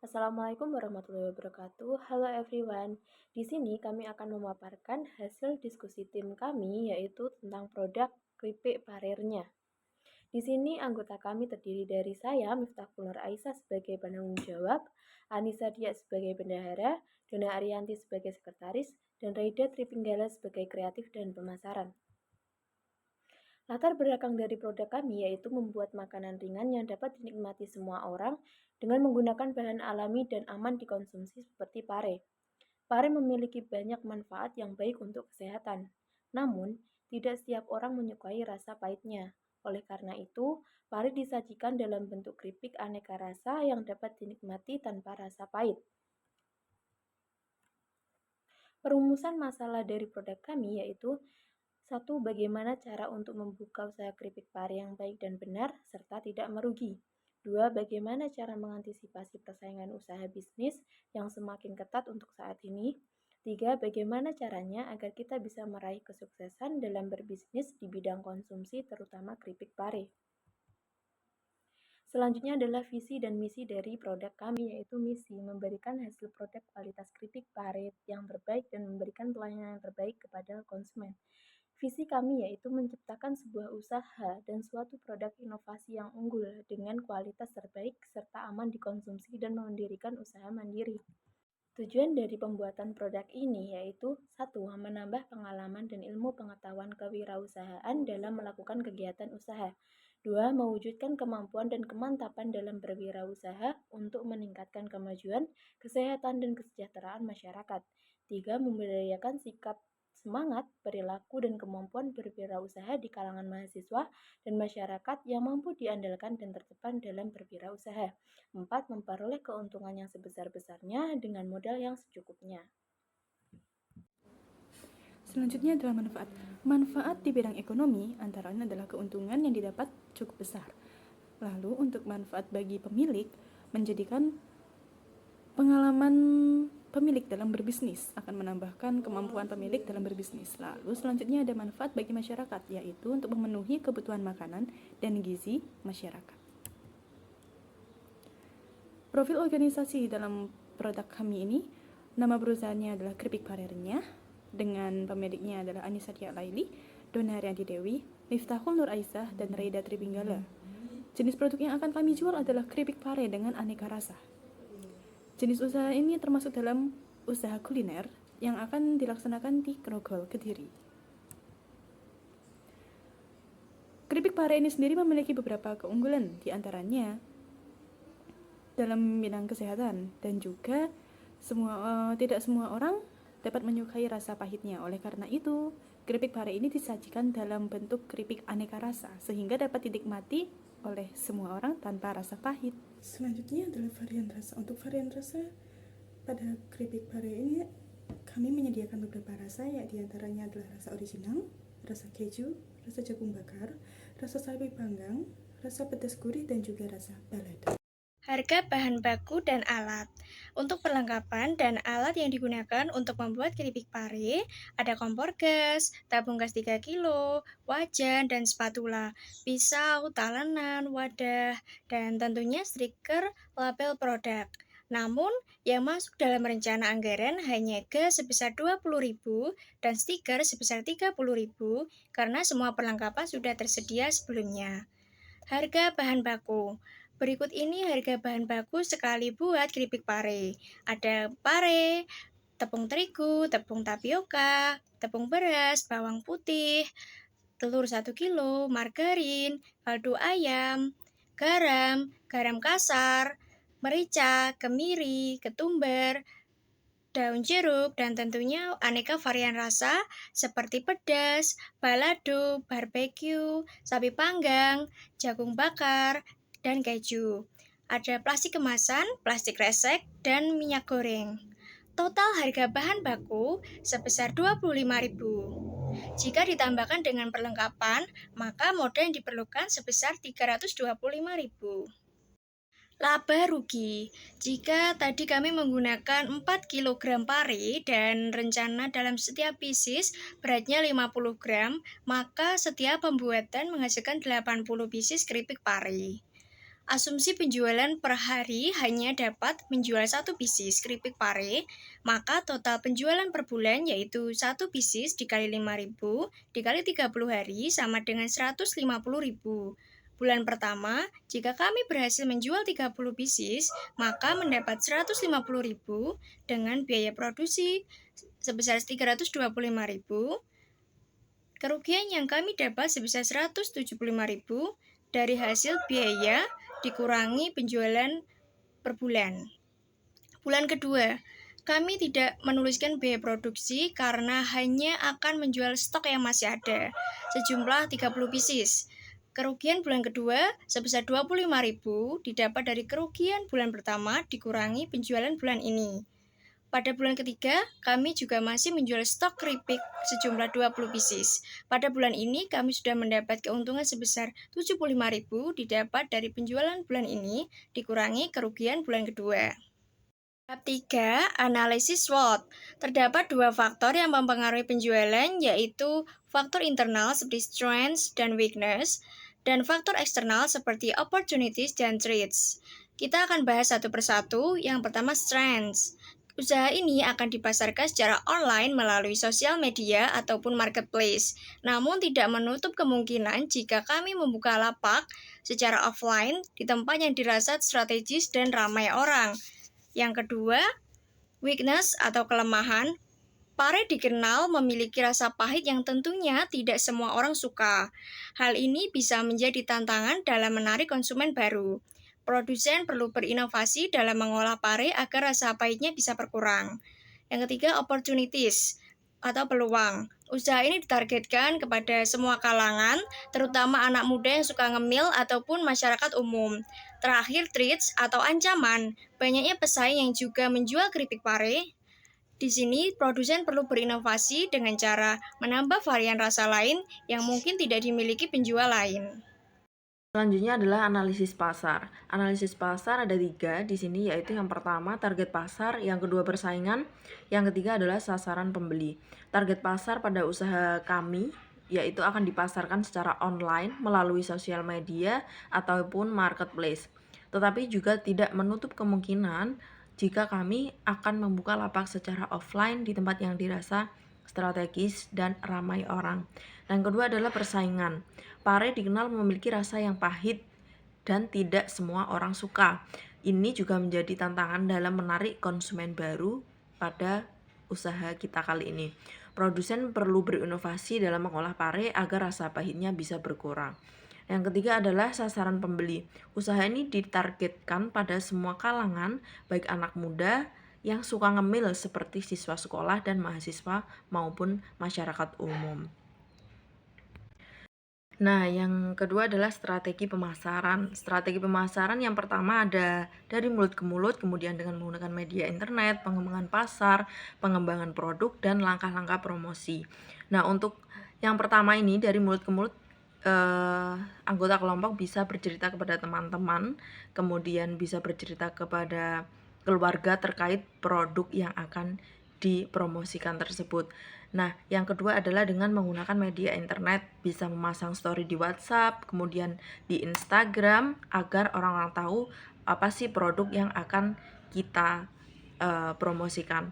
Assalamualaikum warahmatullahi wabarakatuh. Halo everyone. Di sini kami akan memaparkan hasil diskusi tim kami yaitu tentang produk keripik parirnya. Di sini anggota kami terdiri dari saya, Miftahul Nur Aisyah sebagai penanggung jawab, Anissa Dia sebagai bendahara, Dona Ariyanti sebagai sekretaris, dan Raida Tripinggala sebagai kreatif dan pemasaran. Latar belakang dari produk kami yaitu membuat makanan ringan yang dapat dinikmati semua orang dengan menggunakan bahan alami dan aman dikonsumsi seperti pare. Pare memiliki banyak manfaat yang baik untuk kesehatan. Namun, tidak setiap orang menyukai rasa pahitnya. Oleh karena itu, pare disajikan dalam bentuk keripik aneka rasa yang dapat dinikmati tanpa rasa pahit. Perumusan masalah dari produk kami yaitu satu, bagaimana cara untuk membuka usaha keripik pare yang baik dan benar serta tidak merugi. Dua, bagaimana cara mengantisipasi persaingan usaha bisnis yang semakin ketat untuk saat ini. Tiga, bagaimana caranya agar kita bisa meraih kesuksesan dalam berbisnis di bidang konsumsi terutama keripik pare. Selanjutnya adalah visi dan misi dari produk kami, yaitu misi memberikan hasil produk kualitas keripik pare yang terbaik dan memberikan pelayanan yang terbaik kepada konsumen. Visi kami yaitu menciptakan sebuah usaha dan suatu produk inovasi yang unggul dengan kualitas terbaik serta aman dikonsumsi dan mendirikan usaha mandiri. Tujuan dari pembuatan produk ini yaitu satu, menambah pengalaman dan ilmu pengetahuan kewirausahaan dalam melakukan kegiatan usaha. Dua, mewujudkan kemampuan dan kemantapan dalam berwirausaha untuk meningkatkan kemajuan, kesehatan, dan kesejahteraan masyarakat. Tiga, memberdayakan sikap semangat, perilaku, dan kemampuan berwirausaha di kalangan mahasiswa dan masyarakat yang mampu diandalkan dan terdepan dalam berwirausaha. 4. Memperoleh keuntungan yang sebesar-besarnya dengan modal yang secukupnya. Selanjutnya adalah manfaat. Manfaat di bidang ekonomi antara lain adalah keuntungan yang didapat cukup besar. Lalu untuk manfaat bagi pemilik, menjadikan pengalaman pemilik dalam berbisnis, akan menambahkan kemampuan pemilik dalam berbisnis. Lalu selanjutnya ada manfaat bagi masyarakat, yaitu untuk memenuhi kebutuhan makanan dan gizi masyarakat. Profil organisasi dalam produk kami ini, nama perusahaannya adalah Keripik Parirnya, dengan pemiliknya adalah Anissa Dia Laili, Dona Ariyanti Dewi, Miftahul Nur Aisyah, dan Raida Tripinggala. Jenis produk yang akan kami jual adalah keripik pare dengan aneka rasa. Jenis usaha ini termasuk dalam usaha kuliner yang akan dilaksanakan di Grogol, Kediri. Keripik pare ini sendiri memiliki beberapa keunggulan, di antaranya dalam bidang kesehatan dan juga tidak semua orang dapat menyukai rasa pahitnya. Oleh karena itu, keripik pare ini disajikan dalam bentuk keripik aneka rasa sehingga dapat dinikmati oleh semua orang tanpa rasa pahit. Selanjutnya adalah varian rasa. Untuk varian rasa pada keripik pare ini kami menyediakan beberapa rasa, yaitu diantaranya adalah rasa original, rasa keju, rasa jagung bakar, rasa sapi panggang, rasa pedas gurih, dan juga rasa balado. Harga bahan baku dan alat. Untuk perlengkapan dan alat yang digunakan untuk membuat keripik pare, ada kompor gas, tabung gas 3 kilo, wajan dan spatula, pisau, talenan, wadah, dan tentunya stiker label produk. Namun, yang masuk dalam rencana anggaran hanya gas sebesar 20.000 dan stiker sebesar 30.000 karena semua perlengkapan sudah tersedia sebelumnya. Harga bahan baku. Berikut ini harga bahan baku sekali buat keripik pare. Ada pare, tepung terigu, tepung tapioka, tepung beras, bawang putih, telur 1 kilo, margarin, kaldu ayam, garam, garam kasar, merica, kemiri, ketumbar, daun jeruk, dan tentunya aneka varian rasa seperti pedas, balado, barbeque, sapi panggang, jagung bakar, dan keju. Ada plastik kemasan, plastik resek, dan minyak goreng. Total harga bahan baku sebesar 25.000. Jika ditambahkan dengan perlengkapan, maka modal yang diperlukan sebesar 325.000. Laba rugi. Jika tadi kami menggunakan 4 kg pare dan rencana dalam setiap pieces beratnya 50 gram, maka setiap pembuatan menghasilkan 80 pieces keripik pare. Asumsi penjualan per hari hanya dapat menjual 1 pieces keripik pare, maka total penjualan per bulan yaitu 1 pieces dikali 5.000 dikali 30 hari sama dengan 150.000. Bulan pertama, jika kami berhasil menjual 30 pieces, maka mendapat 150.000 dengan biaya produksi sebesar 325.000. Kerugian yang kami dapat sebesar 175.000 dari hasil biaya dikurangi penjualan per bulan. Bulan kedua, kami tidak menuliskan biaya produksi karena hanya akan menjual stok yang masih ada, sejumlah 30 pieces. Kerugian bulan kedua sebesar 25.000 didapat dari kerugian bulan pertama dikurangi penjualan bulan ini. Pada bulan ketiga, kami juga masih menjual stok keripik sejumlah 20 pieces. Pada bulan ini, kami sudah mendapat keuntungan sebesar 75.000 didapat dari penjualan bulan ini, dikurangi kerugian bulan kedua. Tahap 3, analisis SWOT. Terdapat 2 faktor yang mempengaruhi penjualan, yaitu faktor internal seperti strengths dan weakness, dan faktor eksternal seperti opportunities dan threats. Kita akan bahas satu persatu. Yang pertama, strengths. Usaha ini akan dipasarkan secara online melalui sosial media ataupun marketplace. Namun tidak menutup kemungkinan jika kami membuka lapak secara offline di tempat yang dirasa strategis dan ramai orang. Yang kedua, weakness atau kelemahan. Pare dikenal memiliki rasa pahit yang tentunya tidak semua orang suka. Hal ini bisa menjadi tantangan dalam menarik konsumen baru. Produsen perlu berinovasi dalam mengolah pare agar rasa pahitnya bisa berkurang. Yang ketiga, opportunities atau peluang. Usaha ini ditargetkan kepada semua kalangan, terutama anak muda yang suka ngemil ataupun masyarakat umum. Terakhir, threats atau ancaman. Banyaknya pesaing yang juga menjual keripik pare. Di sini, produsen perlu berinovasi dengan cara menambah varian rasa lain yang mungkin tidak dimiliki penjual lain. Selanjutnya adalah analisis pasar. Analisis pasar ada 3 di sini, yaitu yang pertama target pasar, yang kedua persaingan, yang ketiga adalah sasaran pembeli. Target pasar pada usaha kami yaitu akan dipasarkan secara online melalui sosial media ataupun marketplace. Tetapi juga tidak menutup kemungkinan jika kami akan membuka lapak secara offline di tempat yang dirasa strategis dan ramai orang. Yang kedua adalah persaingan. Pare dikenal memiliki rasa yang pahit dan tidak semua orang suka. Ini juga menjadi tantangan dalam menarik konsumen baru pada usaha kita kali ini. Produsen perlu berinovasi dalam mengolah pare agar rasa pahitnya bisa berkurang. Yang ketiga adalah sasaran pembeli. Usaha ini ditargetkan pada semua kalangan, baik anak muda yang suka ngemil seperti siswa sekolah dan mahasiswa maupun masyarakat umum. Nah, yang kedua adalah strategi pemasaran. Strategi pemasaran yang pertama ada dari mulut ke mulut, kemudian dengan menggunakan media internet, pengembangan pasar, pengembangan produk, dan langkah-langkah promosi. Nah, untuk yang pertama ini dari mulut ke mulut, anggota kelompok bisa bercerita kepada teman-teman, kemudian bisa bercerita kepada keluarga terkait produk yang akan dipromosikan tersebut. Nah, yang kedua adalah dengan menggunakan media internet, bisa memasang story di WhatsApp, kemudian di Instagram, agar orang-orang tahu apa sih produk yang akan kita promosikan.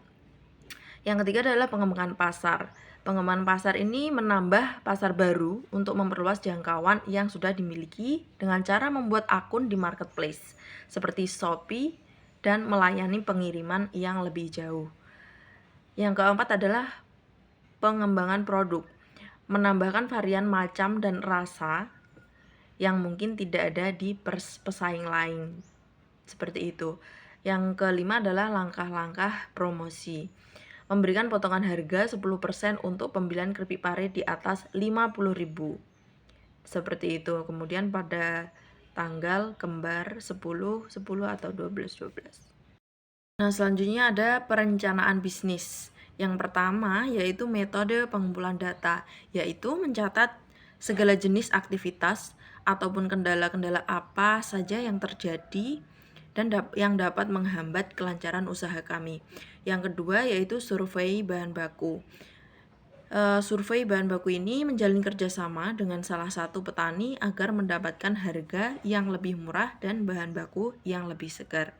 Yang ketiga adalah pengembangan pasar. Pengembangan pasar ini menambah pasar baru untuk memperluas jangkauan yang sudah dimiliki dengan cara membuat akun di marketplace seperti Shopee dan melayani pengiriman yang lebih jauh. Yang keempat adalah pengembangan produk, menambahkan varian macam dan rasa yang mungkin tidak ada di pesaing lain, seperti itu. Yang kelima adalah langkah-langkah promosi, memberikan potongan harga 10% untuk pembelian keripik pare di atas 50.000, seperti itu. Kemudian pada tanggal kembar 10, 10 atau 12, 12. Nah, selanjutnya ada perencanaan bisnis. Yang pertama yaitu metode pengumpulan data, yaitu mencatat segala jenis aktivitas ataupun kendala-kendala apa saja yang terjadi dan yang dapat menghambat kelancaran usaha kami. Yang kedua yaitu survei bahan baku. Survei bahan baku ini menjalin kerjasama dengan salah satu petani agar mendapatkan harga yang lebih murah dan bahan baku yang lebih segar.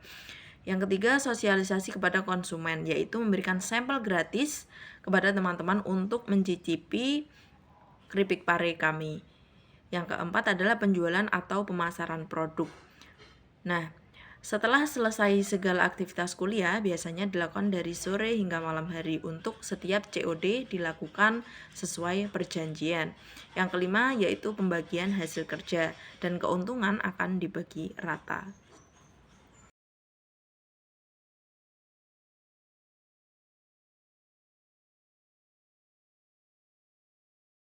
Yang ketiga, sosialisasi kepada konsumen, yaitu memberikan sampel gratis kepada teman-teman untuk mencicipi keripik pare kami. Yang keempat adalah penjualan atau pemasaran produk. Nah, setelah selesai segala aktivitas kuliah, biasanya dilakukan dari sore hingga malam hari. Untuk setiap COD dilakukan sesuai perjanjian. Yang kelima yaitu pembagian hasil kerja dan keuntungan akan dibagi rata.